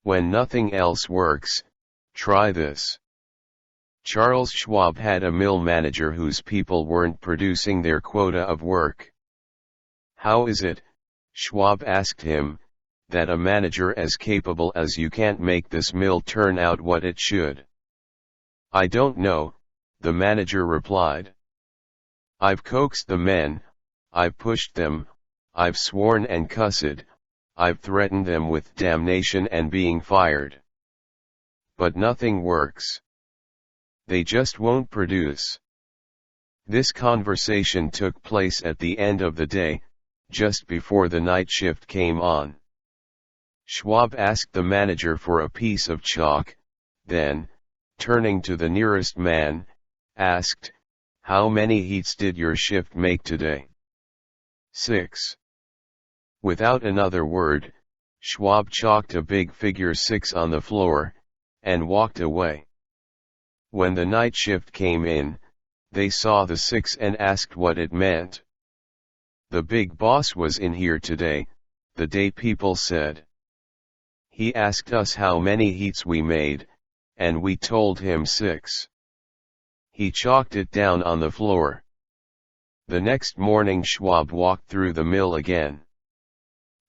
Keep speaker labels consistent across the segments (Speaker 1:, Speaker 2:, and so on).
Speaker 1: When nothing else works, try this. Charles Schwab had a mill manager whose people weren't producing their quota of work. How is it, Schwab asked him, that a manager as capable as you can't make this mill turn out what it should? I don't know, the manager replied. I've coaxed the men, I've pushed them, I've sworn and cussed, I've threatened them with damnation and being fired. But nothing works. They just won't produce. This conversation took place at the end of the day, just before the night shift came on. Schwab asked the manager for a piece of chalk, then, turning to the nearest man, asked, "How many heats did your shift make today?" 6. Without another word, Schwab chalked a big figure 6 on the floor, and walked away. When the night shift came in, they saw the 6 and asked what it meant. "The big boss was in here today," the day people said. "He asked us how many heats we made, and we told him 6. He chalked it down on the floor." The next morning Schwab walked through the mill again.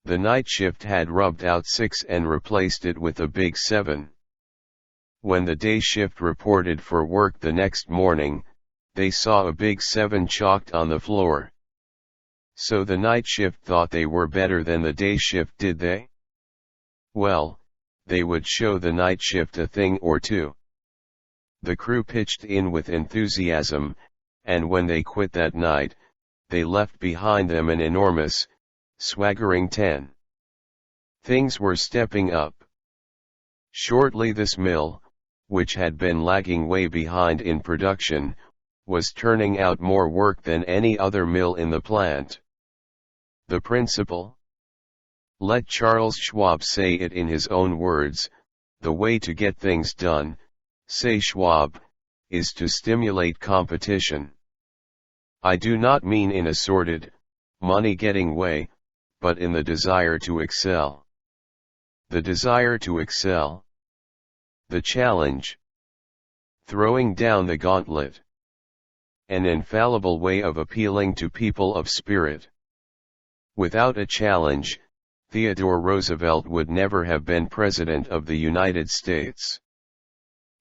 Speaker 1: The night shift had rubbed out 6 and replaced it with a big 7. When the day shift reported for work the next morning, they saw a big 7 chalked on the floor. So the night shift thought they were better than the day shift, did they? Well, they would show the night shift a thing or two. The crew pitched in with enthusiasm, and when they quit that night, they left behind them an enormous, swaggering 10. Things were stepping up. Shortly this mill, which had been lagging way behind in production, was turning out more work than any other mill in the plant. The principle? Let Charles Schwab say it in his own words, the way to get things done, say Schwab, is to stimulate competition. I do not mean in a sordid, money-getting way, but in the desire to excel. The desire to excel. The challenge. Throwing down the gauntlet. An infallible way of appealing to people of spirit. Without a challenge, Theodore Roosevelt would never have been President of the United States.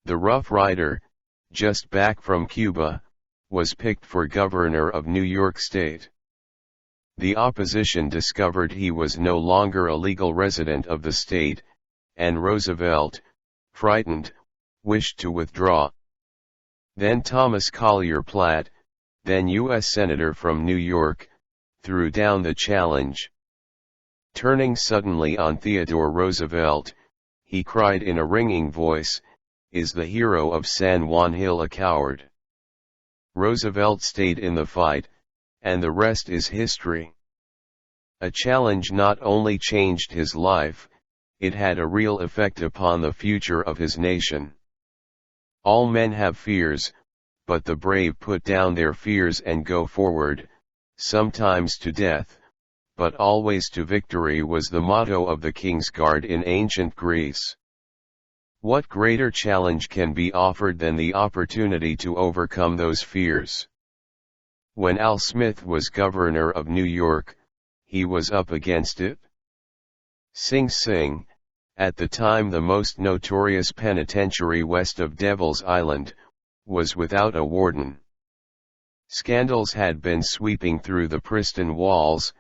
Speaker 1: The Rough Rider, just back from Cuba, was picked for governor of New York State. The opposition discovered he was no longer a legal resident of the state, and Roosevelt, frightened, wished to withdraw. Then Thomas Collier Platt, then U.S. Senator from New York, threw down the challenge. Turning suddenly on Theodore Roosevelt, he cried in a ringing voice, "Is the hero of San Juan Hill a coward?" Roosevelt stayed in the fight, and the rest is history. A challenge not only changed his life, it had a real effect upon the future of his nation. All men have fears, but the brave put down their fears and go forward, sometimes to death, but always to victory was the motto of the King's Guard in ancient Greece. What greater challenge can be offered than the opportunity to overcome those fears? When Al Smith was governor of New York, he was up against it. Sing Sing, at the time the most notorious penitentiary west of Devil's Island, was without a warden. Scandals had been sweeping through the pristine walls,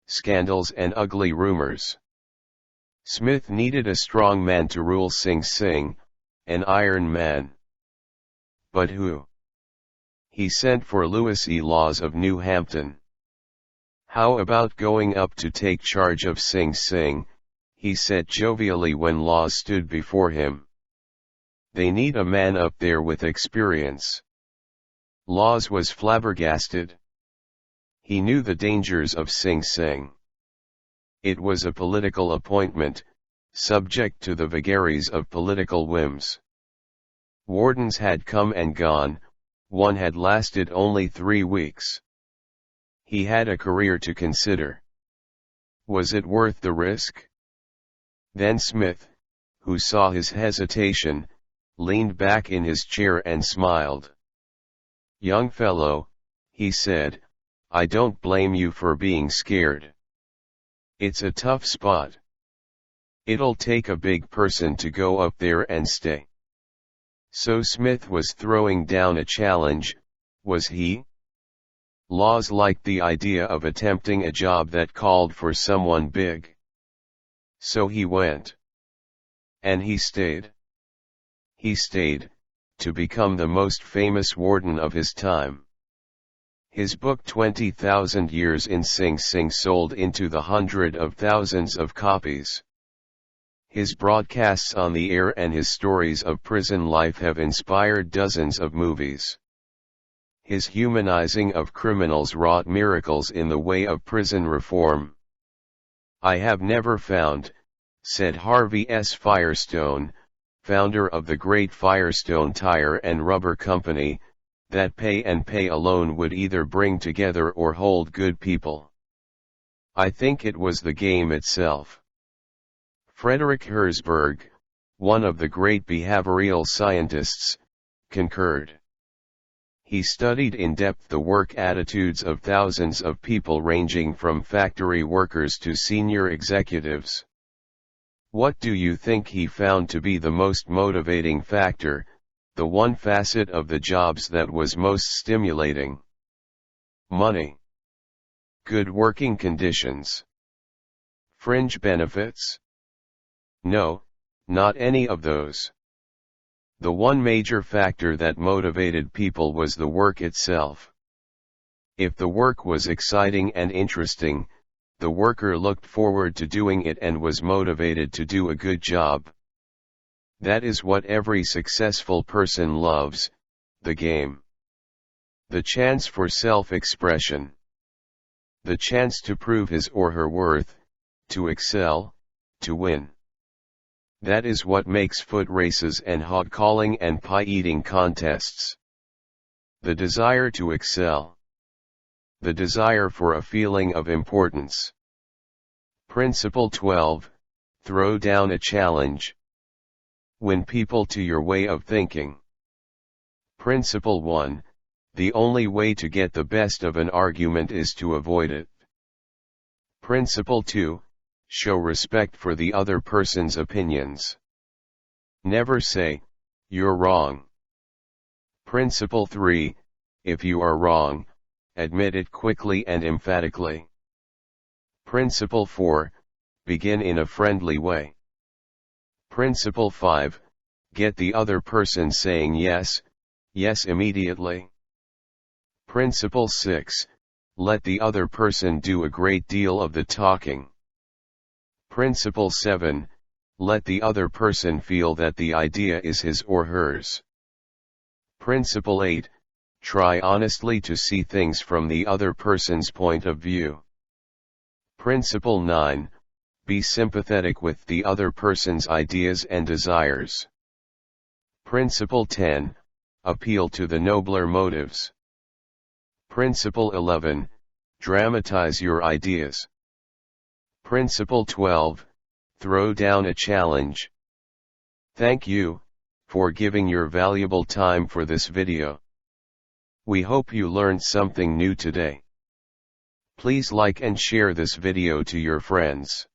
Speaker 1: scandals and ugly rumors. Smith needed a strong man to rule Sing Sing, an iron man. But who? He sent for Louis E. Laws of New Hampton. "How about going up to take charge of Sing Sing?" he said jovially when Laws stood before him. "They need a man up there with experience." Laws was flabbergasted. He knew the dangers of Sing Sing. It was a political appointment, subject to the vagaries of political whims. Wardens had come and gone, one had lasted only 3 weeks. He had a career to consider. Was it worth the risk? Then Smith, who saw his hesitation, leaned back in his chair and smiled. "Young fellow," he said, "I don't blame you for being scared. It's a tough spot. It'll take a big person to go up there and stay." So Smith was throwing down a challenge, was he? Laws liked the idea of attempting a job that called for someone big. So he went. And he stayed. He stayed, to become the most famous warden of his time. His book 20,000 Years in Sing Sing sold into the hundreds of thousands of copies. His broadcasts on the air and his stories of prison life have inspired dozens of movies. His humanizing of criminals wrought miracles in the way of prison reform. "I have never found," said Harvey S. Firestone, founder of the great Firestone Tire and Rubber Company, "that pay and pay alone would either bring together or hold good people. I think it was the game itself." Frederick Herzberg, one of the great behavioral scientists, concurred. He studied in depth the work attitudes of thousands of people ranging from factory workers to senior executives. What do you think he found to be the most motivating factor, the one facet of the jobs that was most stimulating? Money. Good working conditions. Fringe benefits? No, not any of those. The one major factor that motivated people was the work itself. If the work was exciting and interesting, the worker looked forward to doing it and was motivated to do a good job. That is what every successful person loves, the game. The chance for self-expression. The chance to prove his or her worth, to excel, to win. That is what makes foot races and hog calling and pie eating contests. The desire to excel. The desire for a feeling of importance. Principle 12, throw down a challenge. Win people to your way of thinking. Principle 1, the only way to get the best of an argument is to avoid it. Principle 2, show respect for the other person's opinions. Never say, "You're wrong." Principle 3, if you are wrong, admit it quickly and emphatically. Principle 4, begin in a friendly way. Principle 5, get the other person saying yes, yes immediately. Principle 6, let the other person do a great deal of the talking. Principle 7, let the other person feel that the idea is his or hers. Principle 8, try honestly to see things from the other person's point of view. Principle 9, be sympathetic with the other person's ideas and desires. Principle 10, appeal to the nobler motives. Principle 11, dramatize your ideas. Principle 12, throw down a challenge. Thank you for giving your valuable time for this video. We hope you learned something new today. Please like and share this video to your friends.